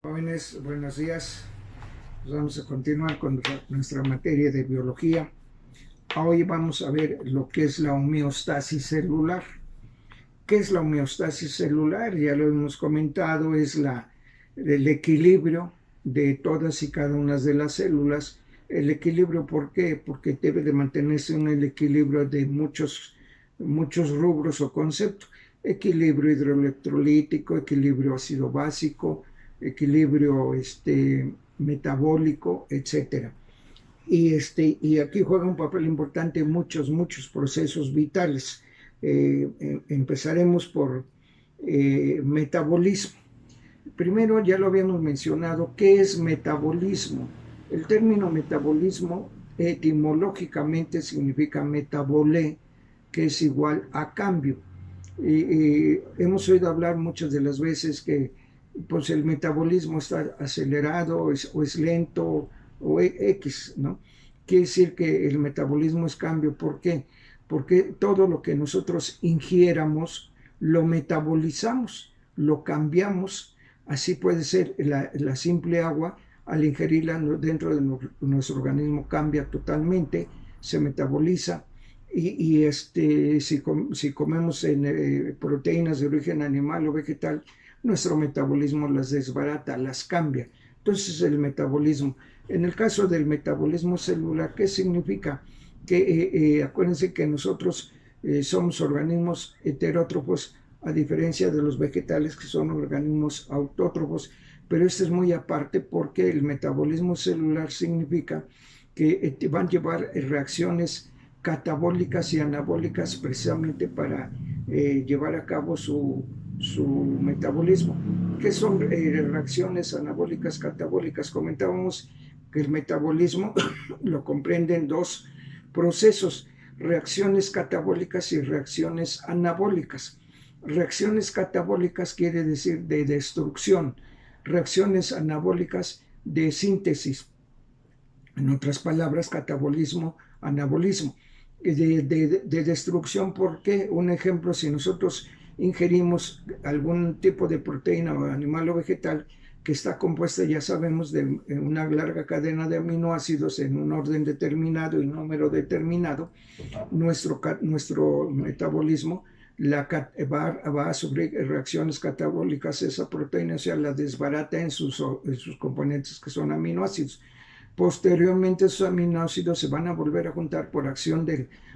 Jóvenes, buenos días. Pues vamos a continuar con nuestra materia de biología. Hoy vamos a ver lo que es la homeostasis celular. ¿Qué es la homeostasis celular? Ya lo hemos comentado, es el equilibrio de todas y cada una de las células. El equilibrio, ¿por qué? Porque debe de mantenerse el equilibrio de muchos rubros o conceptos. Equilibrio hidroelectrolítico, equilibrio ácido básico, equilibrio metabólico, etcétera. Y aquí juega un papel importante muchos procesos vitales. Empezaremos por metabolismo. Primero, ya lo habíamos mencionado, ¿qué es metabolismo? El término metabolismo etimológicamente significa metabolé, que es igual a cambio. Hemos oído hablar muchas de las veces que pues el metabolismo está acelerado o es lento o X, ¿no? Quiere decir que el metabolismo es cambio. ¿Por qué? Porque todo lo que nosotros ingiéramos lo metabolizamos, lo cambiamos. Así puede ser la simple agua, al ingerirla dentro de nuestro organismo cambia totalmente, se metaboliza. Si comemos proteínas de origen animal o vegetal, nuestro metabolismo las desbarata, las cambia. Entonces el metabolismo. En el caso del metabolismo celular, ¿qué significa? Que acuérdense que nosotros somos organismos heterótrofos, a diferencia de los vegetales que son organismos autótrofos, pero esto es muy aparte porque el metabolismo celular significa que van a llevar reacciones catabólicas y anabólicas precisamente para llevar a cabo su metabolismo. ¿Qué son reacciones anabólicas, catabólicas? Comentábamos que el metabolismo lo comprenden dos procesos, reacciones catabólicas y reacciones anabólicas. Reacciones catabólicas quiere decir de destrucción, reacciones anabólicas de síntesis. En otras palabras, catabolismo, anabolismo. De destrucción, ¿por qué? Un ejemplo, si nosotros ingerimos algún tipo de proteína animal o vegetal que está compuesta, ya sabemos, de una larga cadena de aminoácidos en un orden determinado y número determinado, nuestro metabolismo va a sufrir reacciones catabólicas, esa proteína, o sea, la desbarata en sus componentes que son aminoácidos. Posteriormente, esos aminoácidos se van a volver a juntar por acción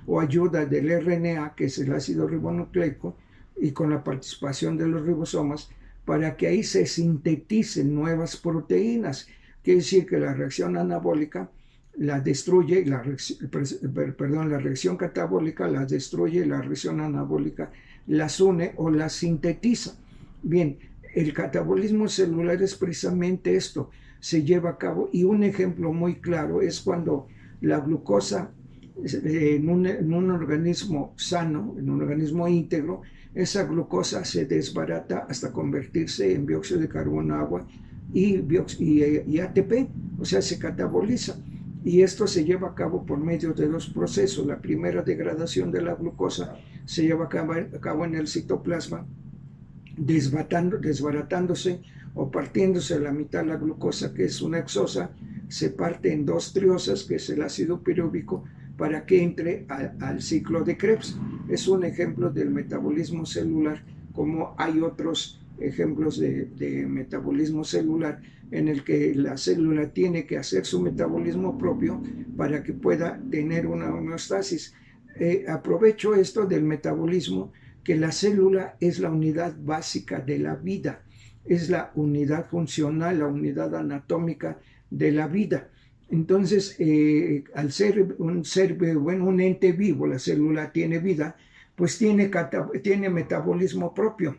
o ayuda del RNA, que es el ácido ribonucleico, y con la participación de los ribosomas, para que ahí se sinteticen nuevas proteínas. Quiere decir que la reacción anabólica la destruye, la reacción catabólica la destruye, la reacción anabólica las une o las sintetiza. Bien, el catabolismo celular es precisamente esto, se lleva a cabo, y un ejemplo muy claro es cuando la glucosa en un organismo sano, en un organismo íntegro, esa glucosa se desbarata hasta convertirse en dióxido de carbono, agua y ATP, o sea, se cataboliza. Y esto se lleva a cabo por medio de dos procesos. La primera degradación de la glucosa se lleva a cabo en el citoplasma, desbaratándose o partiéndose a la mitad la glucosa, que es una hexosa, se parte en dos triosas, que es el ácido pirúvico, para que entre al ciclo de Krebs. Es un ejemplo del metabolismo celular, como hay otros ejemplos de metabolismo celular en el que la célula tiene que hacer su metabolismo propio para que pueda tener una homeostasis. Aprovecho esto del metabolismo, que la célula es la unidad básica de la vida, es la unidad funcional, la unidad anatómica de la vida. Entonces, al ser un ente vivo, la célula tiene vida, pues tiene metabolismo propio,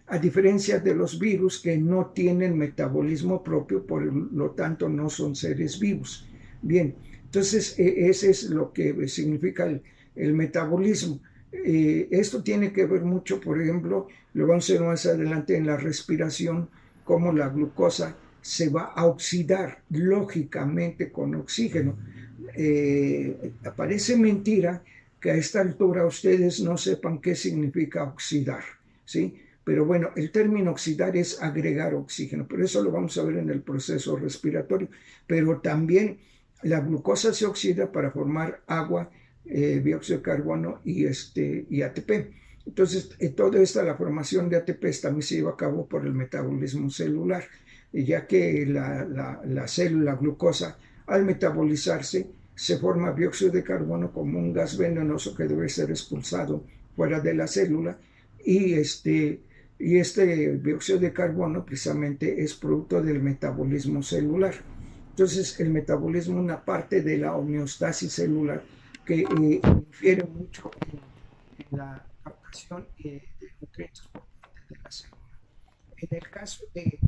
a diferencia de los virus que no tienen metabolismo propio, por lo tanto no son seres vivos. Bien, entonces ese es lo que significa el metabolismo. Esto tiene que ver mucho, por ejemplo, lo vamos a ver más adelante en la respiración, cómo la glucosa se va a oxidar lógicamente con oxígeno. Parece mentira que a esta altura ustedes no sepan qué significa oxidar, ¿sí? Pero bueno, el término oxidar es agregar oxígeno, pero eso lo vamos a ver en el proceso respiratorio. Pero también la glucosa se oxida para formar agua, dióxido de carbono y ATP. Entonces, toda la formación de ATP también se lleva a cabo por el metabolismo celular, ya que la célula glucosa, al metabolizarse, se forma dióxido de carbono como un gas venenoso que debe ser expulsado fuera de la célula y este dióxido de carbono precisamente es producto del metabolismo celular. Entonces, el metabolismo es una parte de la homeostasis celular que infiere mucho en la captación de nutrientes por parte de la célula. En el caso de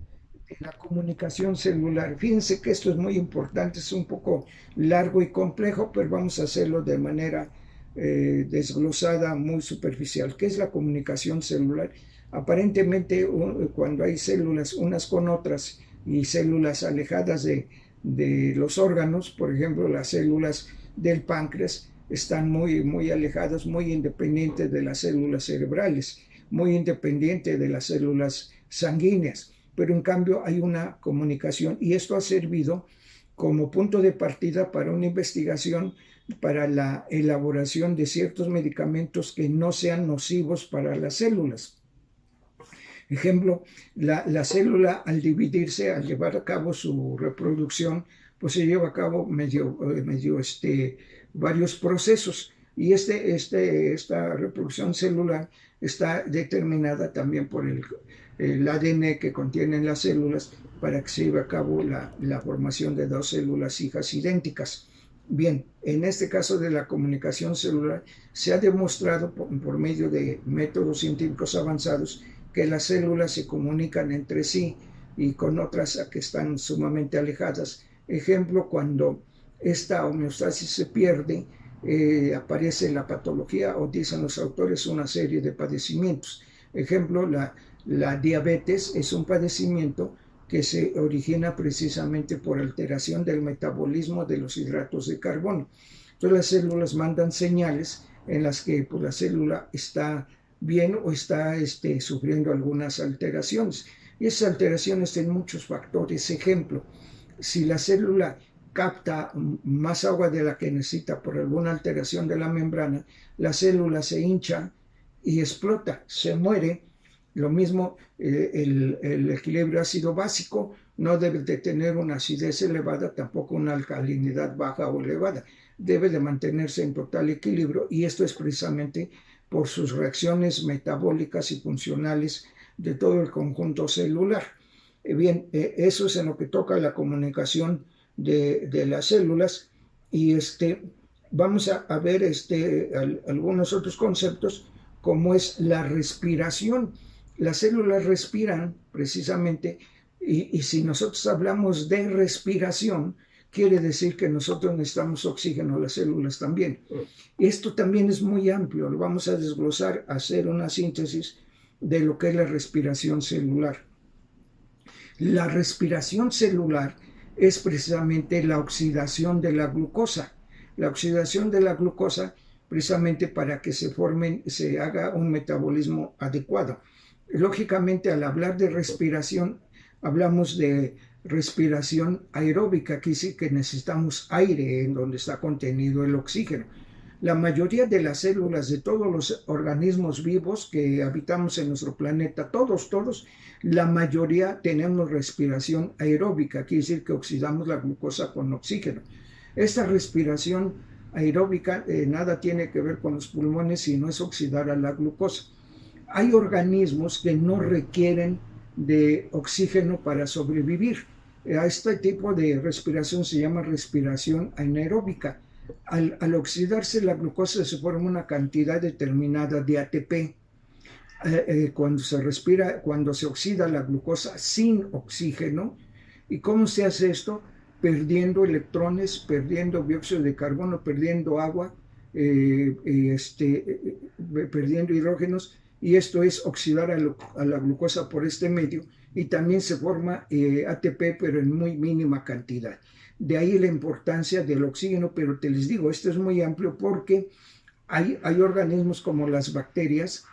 la comunicación celular, fíjense que esto es muy importante, es un poco largo y complejo, pero vamos a hacerlo de manera desglosada, muy superficial. ¿Qué es la comunicación celular? Aparentemente, cuando hay células unas con otras y células alejadas de los órganos, por ejemplo, las células del páncreas están muy alejadas, muy independientes de las células cerebrales, muy independientes de las células sanguíneas, pero en cambio hay una comunicación y esto ha servido como punto de partida para una investigación para la elaboración de ciertos medicamentos que no sean nocivos para las células. Ejemplo, la célula al dividirse, al llevar a cabo su reproducción, pues se lleva a cabo varios procesos y esta reproducción celular está determinada también por el ADN que contienen las células para que se lleve a cabo la formación de dos células hijas idénticas. Bien, en este caso de la comunicación celular se ha demostrado por medio de métodos científicos avanzados que las células se comunican entre sí y con otras que están sumamente alejadas. Ejemplo, cuando esta homeostasis se pierde, aparece la patología o dicen los autores una serie de padecimientos. Ejemplo, la diabetes es un padecimiento que se origina precisamente por alteración del metabolismo de los hidratos de carbono. Entonces las células mandan señales en las que pues, la célula está bien o está sufriendo algunas alteraciones. Y esas alteraciones tienen muchos factores. Ejemplo, si la célula capta más agua de la que necesita por alguna alteración de la membrana, la célula se hincha y explota, se muere. Lo mismo, el equilibrio ácido básico no debe de tener una acidez elevada, tampoco una alcalinidad baja o elevada. Debe de mantenerse en total equilibrio y esto es precisamente por sus reacciones metabólicas y funcionales de todo el conjunto celular. Bien, eso es en lo que toca la comunicación de las células y vamos a ver algunos otros conceptos como es la respiración. Las células respiran precisamente y si nosotros hablamos de respiración, quiere decir que nosotros necesitamos oxígeno, las células también. Esto también es muy amplio, lo vamos a desglosar, hacer una síntesis de lo que es la respiración celular. La respiración celular es precisamente la oxidación de la glucosa. La oxidación de la glucosa precisamente para que se haga un metabolismo adecuado. Lógicamente, al hablar de respiración, hablamos de respiración aeróbica, que dice que necesitamos aire en donde está contenido el oxígeno. La mayoría de las células de todos los organismos vivos que habitamos en nuestro planeta, todos, la mayoría tenemos respiración aeróbica, quiere decir que oxidamos la glucosa con oxígeno. Esta respiración aeróbica nada tiene que ver con los pulmones, sino es oxidar a la glucosa. Hay organismos que no requieren de oxígeno para sobrevivir. A este tipo de respiración se llama respiración anaeróbica. Al oxidarse la glucosa se forma una cantidad determinada de ATP. Cuando se oxida la glucosa sin oxígeno. ¿Y cómo se hace esto? Perdiendo electrones, perdiendo dióxido de carbono, perdiendo agua, perdiendo hidrógenos, y esto es oxidar a la glucosa por este medio, y también se forma ATP, pero en muy mínima cantidad. De ahí la importancia del oxígeno, pero te les digo, esto es muy amplio porque hay organismos como las bacterias,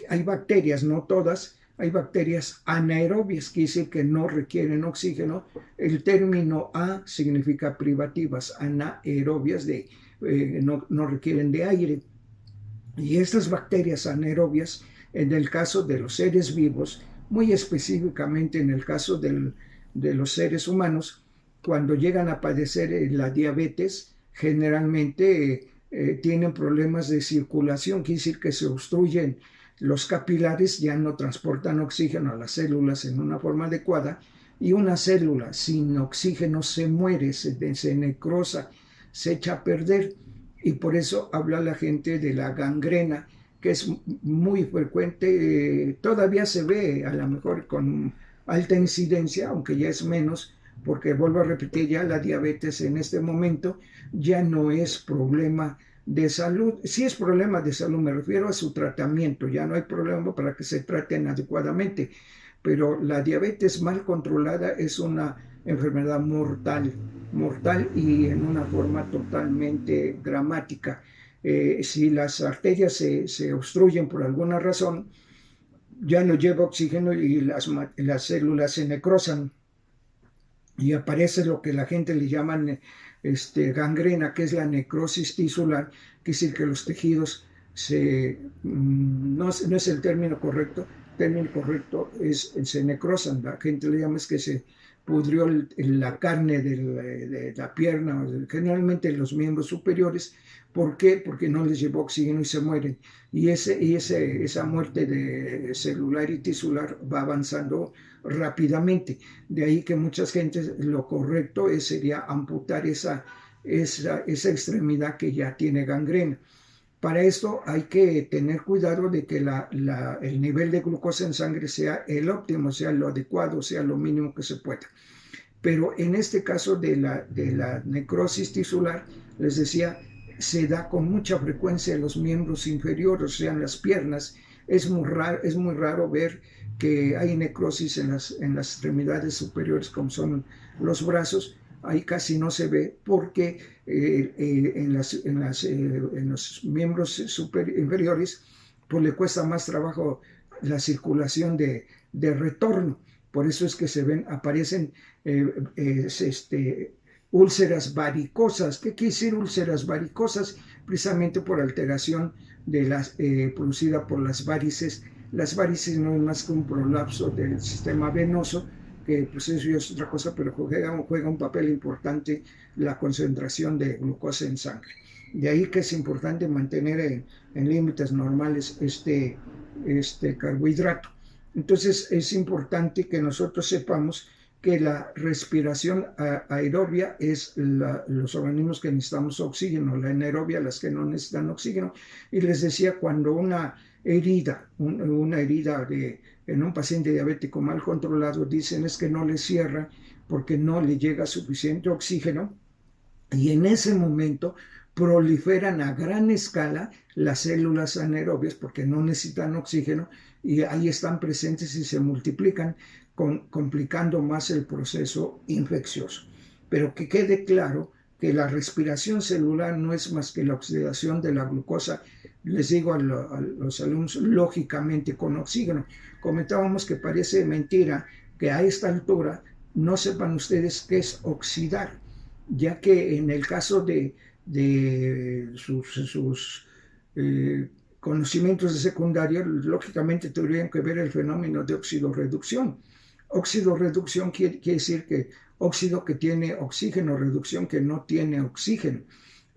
hay bacterias, no todas, hay bacterias anaerobias, quiere decir que no requieren oxígeno. El término a significa privativas, anaerobias, no requieren de aire. Y estas bacterias anaerobias, en el caso de los seres vivos, muy específicamente en el caso de los seres humanos, cuando llegan a padecer la diabetes, generalmente tienen problemas de circulación, quiere decir que se obstruyen los capilares, ya no transportan oxígeno a las células en una forma adecuada, y una célula sin oxígeno se muere, se necrosa, se echa a perder. Y por eso habla la gente de la gangrena, que es muy frecuente, todavía se ve a lo mejor con alta incidencia, aunque ya es menos, porque vuelvo a repetir, ya la diabetes en este momento ya no es problema de salud. Sí es problema de salud, me refiero a su tratamiento, ya no hay problema para que se traten adecuadamente, pero la diabetes mal controlada es una enfermedad mortal y en una forma totalmente dramática. Si las arterias se obstruyen por alguna razón, ya no lleva oxígeno y las células se necrosan y aparece lo que la gente le llaman gangrena, que es la necrosis tisular, que es decir que los tejidos no es el término correcto. El término correcto se necrosan. La gente le llama es que se pudrió la carne de la pierna, generalmente los miembros superiores. ¿Por qué? Porque no les llevó oxígeno y se mueren. Y esa muerte celular y tisular va avanzando rápidamente. De ahí que muchas gentes lo correcto sería amputar esa extremidad que ya tiene gangrena. Para esto hay que tener cuidado de que el nivel de glucosa en sangre sea el óptimo, sea lo adecuado, sea lo mínimo que se pueda. Pero en este caso de la necrosis tisular, les decía, se da con mucha frecuencia en los miembros inferiores, o sea, en las piernas. Es muy raro ver que hay necrosis en las extremidades superiores, como son los brazos. Ahí casi no se ve porque en los miembros inferiores pues le cuesta más trabajo la circulación de retorno. Por eso es que aparecen úlceras varicosas. ¿Qué quiere decir úlceras varicosas? Precisamente por alteración producida por las varices. Las varices no es más que un prolapso del sistema venoso, que pues eso ya es otra cosa, pero juega un papel importante la concentración de glucosa en sangre. De ahí que es importante mantener en límites normales este carbohidrato. Entonces es importante que nosotros sepamos que la respiración aerobia es los organismos que necesitamos oxígeno, la anaerobia las que no necesitan oxígeno. Y les decía, cuando una herida en un paciente diabético mal controlado, dicen es que no le cierra porque no le llega suficiente oxígeno, y en ese momento proliferan a gran escala las células anaerobias porque no necesitan oxígeno y ahí están presentes y se multiplican, complicando más el proceso infeccioso. Pero que quede claro que la respiración celular no es más que la oxidación de la glucosa, les digo a los alumnos, lógicamente con oxígeno. Comentábamos que parece mentira que a esta altura no sepan ustedes qué es oxidar, ya que en el caso de sus conocimientos de secundaria, lógicamente tendrían que ver el fenómeno de oxidorreducción. Oxidorreducción quiere decir que óxido que tiene oxígeno, reducción que no tiene oxígeno.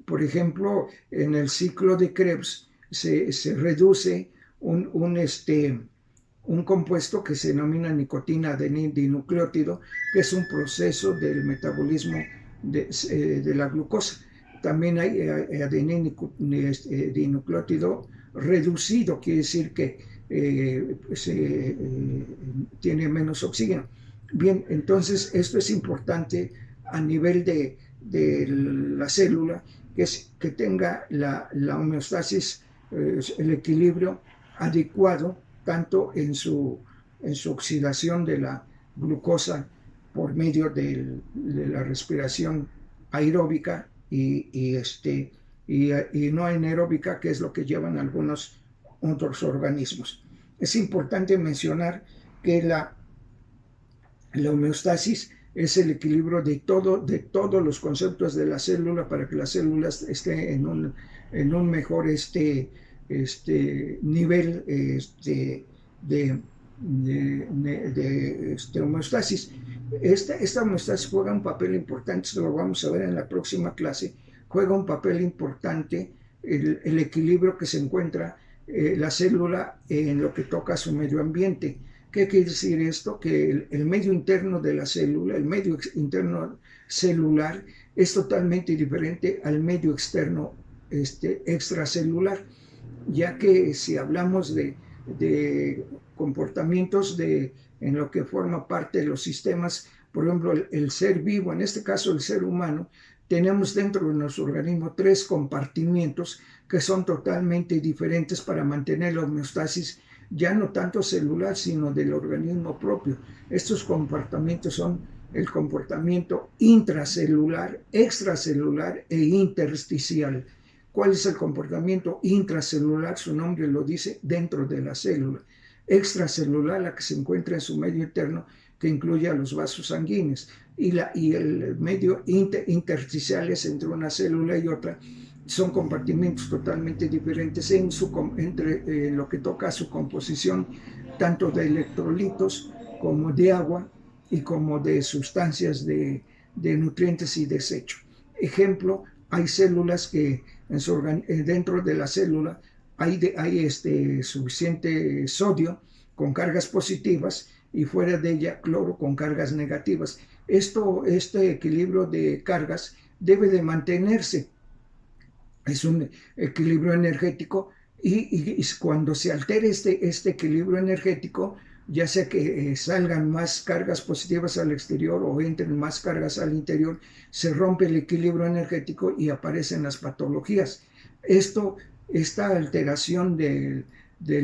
Por ejemplo, en el ciclo de Krebs se reduce un compuesto que se denomina nicotina adenin-dinucleótido, que es un proceso del metabolismo de la glucosa. También hay adenin-dinucleótido reducido, quiere decir que tiene menos oxígeno. Bien, entonces esto es importante a nivel de la célula, que tenga la homeostasis, el equilibrio adecuado, tanto en su oxidación de la glucosa por medio de la respiración aeróbica y no anaeróbica, que es lo que llevan algunos otros organismos. Es importante mencionar que la homeostasis es el equilibrio de todos los conceptos de la célula para que la célula esté en un mejor nivel de, homeostasis. Esta homeostasis juega un papel importante, esto lo vamos a ver en la próxima clase, juega un papel importante el equilibrio que se encuentra la célula en lo que toca a su medio ambiente. ¿Qué quiere decir esto? Que el medio interno de la célula, el medio interno celular, es totalmente diferente al medio externo extracelular, ya que si hablamos de comportamientos en lo que forma parte de los sistemas, por ejemplo, el ser vivo, en este caso el ser humano, tenemos dentro de nuestro organismo 3 compartimientos que son totalmente diferentes para mantener la homeostasis, ya no tanto celular, sino del organismo propio. Estos comportamientos son el comportamiento intracelular, extracelular e intersticial. ¿Cuál es el comportamiento intracelular? Su nombre lo dice, dentro de la célula. Extracelular, la que se encuentra en su medio interno, que incluye a los vasos sanguíneos. Y el medio intersticiales entre una célula y otra son compartimentos totalmente diferentes entre lo que toca a su composición, tanto de electrolitos como de agua y como de sustancias de nutrientes y desecho. Ejemplo, hay células que dentro de la célula hay suficiente sodio con cargas positivas y fuera de ella cloro con cargas negativas. Este equilibrio de cargas debe de mantenerse. Es un equilibrio energético y cuando se altere este equilibrio energético, ya sea que salgan más cargas positivas al exterior o entren más cargas al interior, se rompe el equilibrio energético y aparecen las patologías. Esta alteración del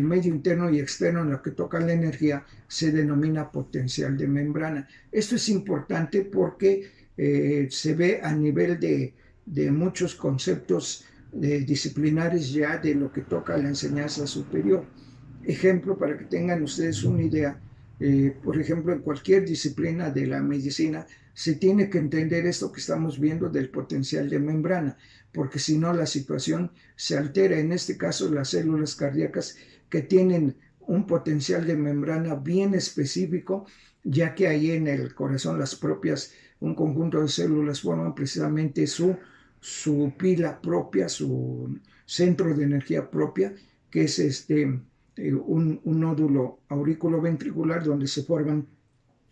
medio interno y externo en lo que toca la energía se denomina potencial de membrana. Esto es importante porque se ve a nivel de muchos conceptos disciplinares ya de lo que toca la enseñanza superior. Ejemplo, para que tengan ustedes una idea, por ejemplo, en cualquier disciplina de la medicina se tiene que entender esto que estamos viendo del potencial de membrana, porque si no la situación se altera. En este caso, las células cardíacas que tienen un potencial de membrana bien específico, ya que ahí en el corazón un conjunto de células forman precisamente su pila propia, su centro de energía propia, que es un nódulo auriculoventricular donde se forman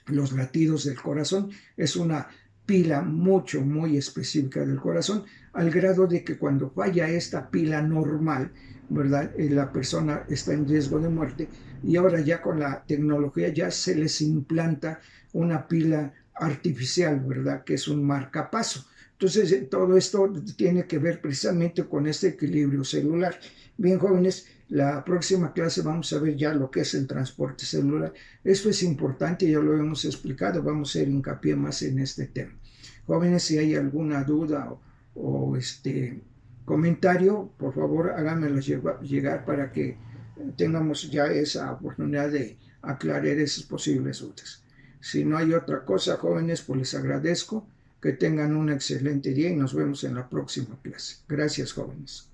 los latidos del corazón. Es una pila muy específica del corazón, al grado de que cuando falla esta pila normal, ¿verdad? La persona está en riesgo de muerte, y ahora ya con la tecnología ya se les implanta una pila artificial, ¿verdad? Que es un marcapaso. Entonces, todo esto tiene que ver precisamente con este equilibrio celular. Bien, jóvenes, la próxima clase vamos a ver ya lo que es el transporte celular. Esto es importante, ya lo hemos explicado, vamos a hacer hincapié más en este tema. Jóvenes, si hay alguna duda o comentario, por favor háganmelo llegar para que tengamos ya esa oportunidad de aclarar esas posibles dudas. Si no hay otra cosa, jóvenes, pues les agradezco. Que tengan un excelente día y nos vemos en la próxima clase. Gracias, jóvenes.